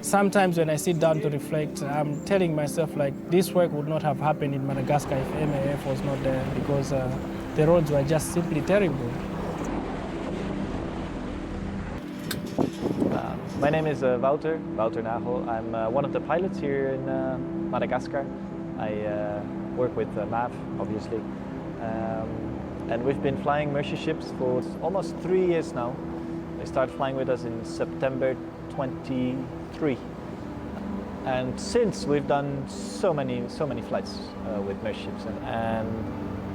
Sometimes when I sit down to reflect, I'm telling myself like this work would not have happened in Madagascar if MAF was not there, because the roads were just simply terrible. My name is Wouter Nagel. I'm one of the pilots here in Madagascar. I work with MAF, obviously. And we've been flying Mercy Ships for almost 3 years now. They started flying with us in September 23. And since, we've done so many flights with Mercy Ships. And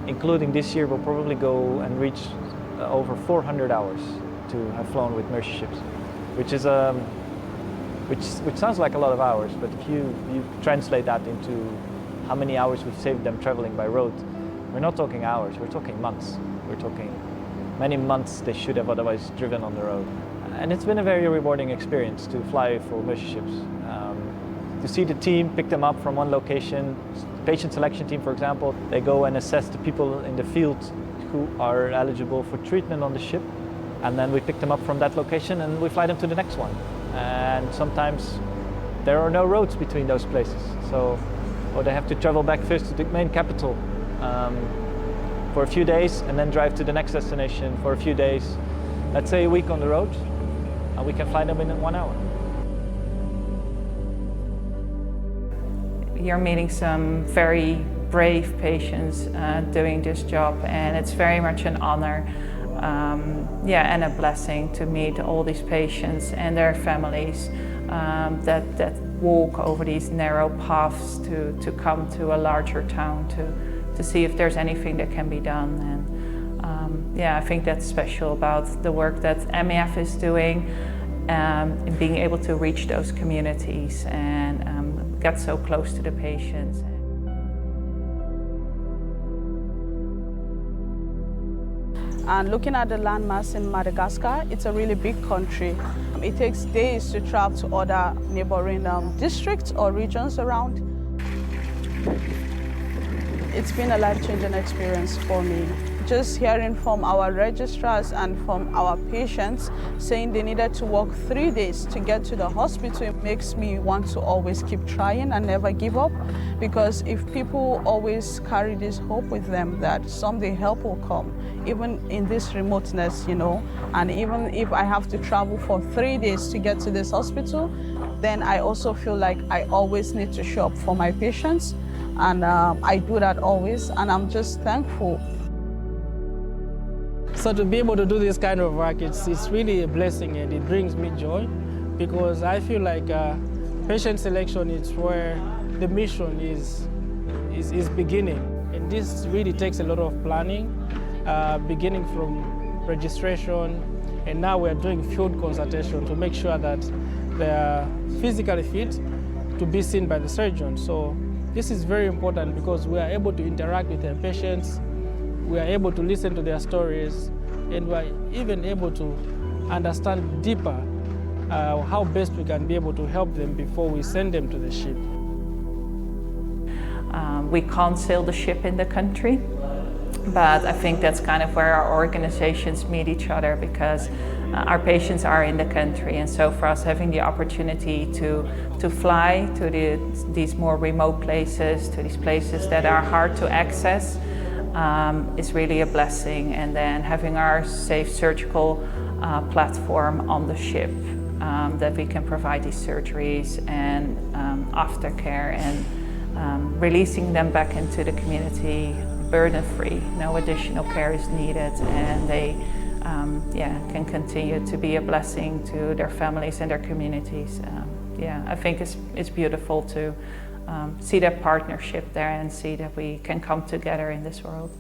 including this year, we'll probably go and reach over 400 hours to have flown with Mercy Ships, which is which sounds like a lot of hours, but if you translate that into how many hours we've saved them traveling by road, we're not talking hours, we're talking months. We're talking many months they should have otherwise driven on the road. And it's been a very rewarding experience to fly for Mercy Ships. To see the team pick them up from one location, patient selection team, for example, they go and assess the people in the field who are eligible for treatment on the ship. And then we pick them up from that location and we fly them to the next one. And sometimes there are no roads between those places. Or they have to travel back first to the main capital for a few days and then drive to the next destination for a few days. Let's say a week on the road, and we can fly them in 1 hour. You're meeting some very brave patients doing this job, and it's very much an honor. And a blessing to meet all these patients and their families that walk over these narrow paths to come to a larger town to see if there's anything that can be done. And I think that's special about the work that MAF is doing, in being able to reach those communities and get so close to the patients. And looking at the landmass in Madagascar, it's a really big country. It takes days to travel to other neighboring districts or regions around. It's been a life-changing experience for me. Just hearing from our registrars and from our patients saying they needed to walk 3 days to get to the hospital makes me want to always keep trying and never give up. Because if people always carry this hope with them that someday help will come, even in this remoteness, and even if I have to travel for 3 days to get to this hospital, then I also feel like I always need to show up for my patients. And I do that always, and I'm just thankful. So to be able to do this kind of work, it's really a blessing, and it brings me joy, because I feel like patient selection is where the mission is beginning. And this really takes a lot of planning, beginning from registration, and now we're doing field consultation to make sure that they are physically fit to be seen by the surgeon. So this is very important because we are able to interact with their patients, we are able to listen to their stories, and we are even able to understand deeper how best we can be able to help them before we send them to the ship. We can't sail the ship in the country, but I think that's kind of where our organizations meet each other, because our patients are in the country, and so for us having the opportunity to fly to these more remote places, to these places that are hard to access, is really a blessing. And then having our safe surgical platform on the ship, that we can provide these surgeries and aftercare and releasing them back into the community burden-free. No additional care is needed, and they can continue to be a blessing to their families and their communities. I think it's beautiful to see that partnership there and see that we can come together in this world.